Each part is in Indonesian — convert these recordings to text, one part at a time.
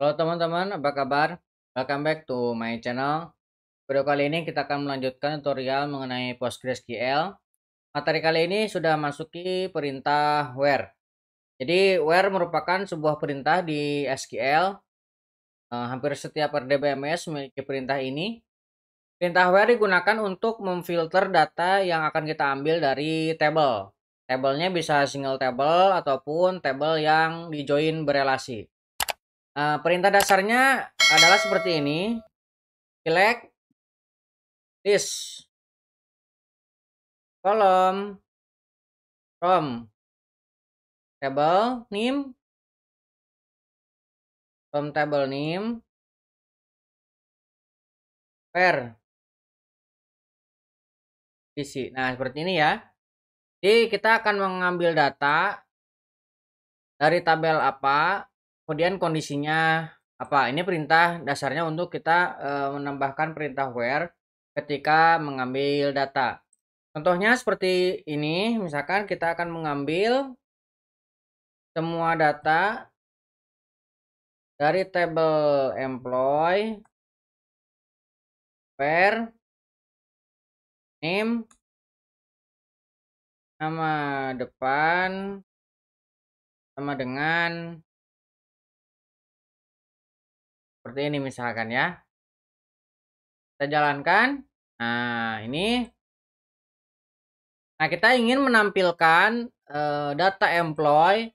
Halo teman-teman, apa kabar? Welcome back to my channel. Video kali ini kita akan melanjutkan tutorial mengenai PostgreSQL. Materi kali ini sudah masuki perintah where. Jadi where merupakan sebuah perintah di SQL. Hampir setiap RDBMS memiliki perintah ini. Perintah where digunakan untuk memfilter data yang akan kita ambil dari table. Tabelnya bisa single table ataupun table yang dijoin berelasi. Perintah dasarnya adalah seperti ini. Select list column from table name where isi. Nah, seperti ini ya. Jadi kita akan mengambil data dari tabel apa, kemudian kondisinya apa. Ini perintah dasarnya untuk kita menambahkan perintah where ketika mengambil data. Contohnya seperti ini, misalkan kita akan mengambil semua data dari tabel employee where name, nama depan sama dengan seperti ini misalkan ya. Kita jalankan. Nah, ini. Nah, kita ingin menampilkan data employee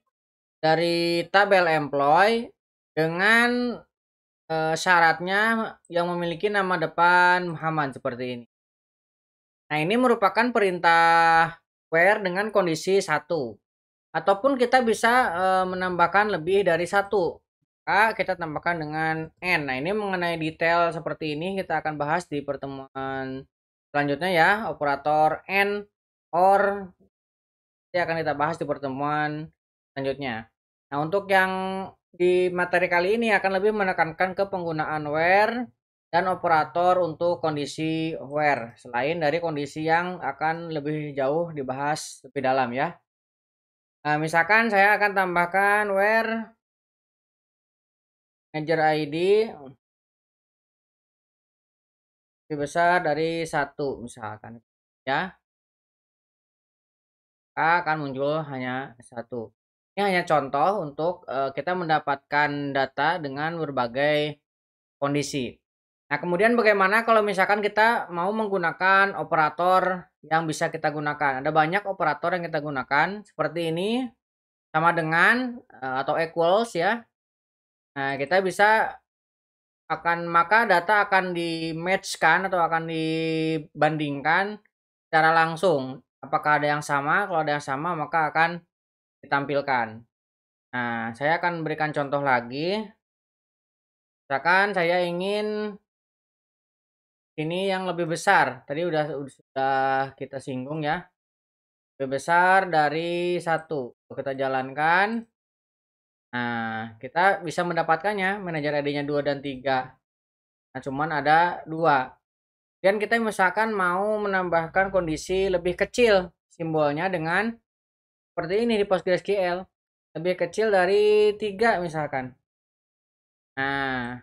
dari tabel employee dengan syaratnya yang memiliki nama depan Muhammad seperti ini. Nah, ini merupakan perintah where dengan kondisi 1. Ataupun kita bisa menambahkan lebih dari 1. Kita tambahkan dengan N. Nah, ini mengenai detail seperti ini kita akan bahas di pertemuan selanjutnya ya. Operator N, OR, nanti akan kita bahas di pertemuan selanjutnya. Nah, untuk yang di materi kali ini akan lebih menekankan ke penggunaan where dan operator untuk kondisi where. Selain dari kondisi yang akan lebih jauh dibahas lebih dalam ya. Nah, misalkan saya akan tambahkan where manager ID lebih besar dari 1 misalkan ya. Akan muncul hanya 1. Ini hanya contoh untuk kita mendapatkan data dengan berbagai kondisi. Nah, kemudian bagaimana kalau misalkan kita mau menggunakan operator yang bisa kita gunakan? Ada banyak operator yang kita gunakan seperti ini, sama dengan atau equals ya. Nah, kita bisa maka data akan di-match-kan atau akan dibandingkan secara langsung. Apakah ada yang sama? Kalau ada yang sama maka akan ditampilkan. Nah, saya akan berikan contoh lagi. Misalkan saya ingin ini yang lebih besar. Tadi sudah kita singgung ya. Lebih besar dari 1. Kita jalankan. Nah, kita bisa mendapatkannya. Manajer ID-nya 2 dan 3. Nah, cuman ada 2. Dan kita misalkan mau menambahkan kondisi lebih kecil simbolnya dengan seperti ini di PostgreSQL. Lebih kecil dari 3 misalkan. Nah,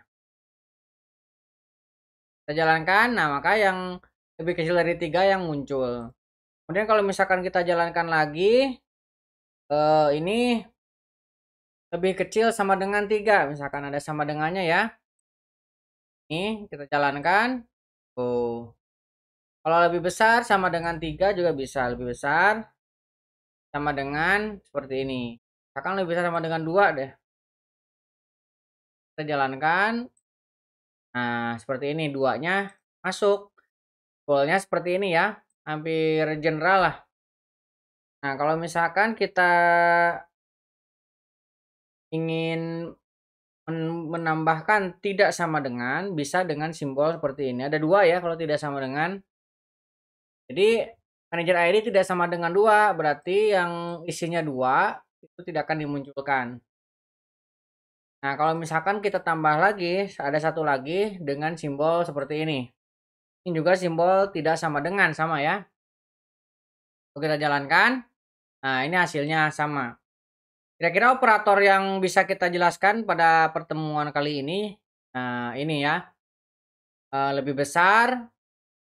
kita jalankan. Nah, maka yang lebih kecil dari 3 yang muncul. Kemudian kalau misalkan kita jalankan lagi, ini lebih kecil sama dengan 3. Misalkan ada sama dengannya ya. Ini kita jalankan. Oh. Kalau lebih besar sama dengan 3 juga bisa. Lebih besar sama dengan seperti ini. Misalkan lebih besar sama dengan 2 deh. Kita jalankan. Nah, seperti ini. 2-nya masuk. Goalnya seperti ini ya. Hampir general lah. Nah, kalau misalkan kita ingin menambahkan tidak sama dengan, bisa dengan simbol seperti ini. Ada 2 ya kalau tidak sama dengan. Jadi manager ID tidak sama dengan 2, berarti yang isinya 2 itu tidak akan dimunculkan. Nah, kalau misalkan kita tambah lagi, ada satu lagi dengan simbol seperti ini. Ini juga simbol tidak sama dengan, sama ya. Kalau kita jalankan, nah ini hasilnya sama. Kira-kira operator yang bisa kita jelaskan pada pertemuan kali ini, ini ya, lebih besar,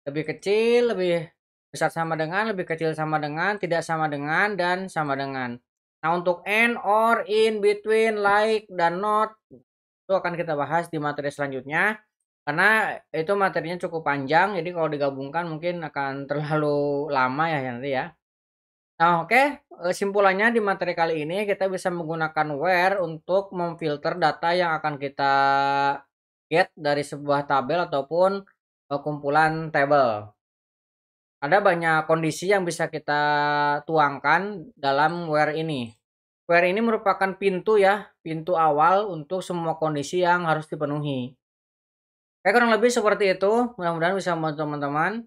lebih kecil, lebih besar sama dengan, lebih kecil sama dengan, tidak sama dengan, dan sama dengan. Nah, untuk and, or, in, between, like, dan not, itu akan kita bahas di materi selanjutnya. Karena itu materinya cukup panjang, jadi kalau digabungkan mungkin akan terlalu lama ya nanti ya. Nah, oke, simpulannya di materi kali ini kita bisa menggunakan where untuk memfilter data yang akan kita get dari sebuah tabel ataupun kumpulan tabel. Ada banyak kondisi yang bisa kita tuangkan dalam where ini. Where ini merupakan pintu ya, pintu awal untuk semua kondisi yang harus dipenuhi. Oke, kurang lebih seperti itu. Mudah-mudahan bisa membantu teman-teman.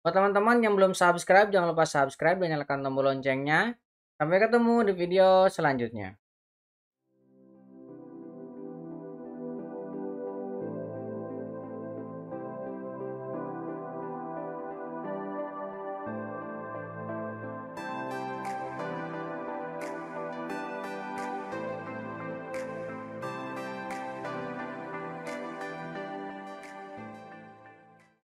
Buat teman-teman yang belum subscribe, jangan lupa subscribe dan nyalakan tombol loncengnya. Sampai ketemu di video selanjutnya.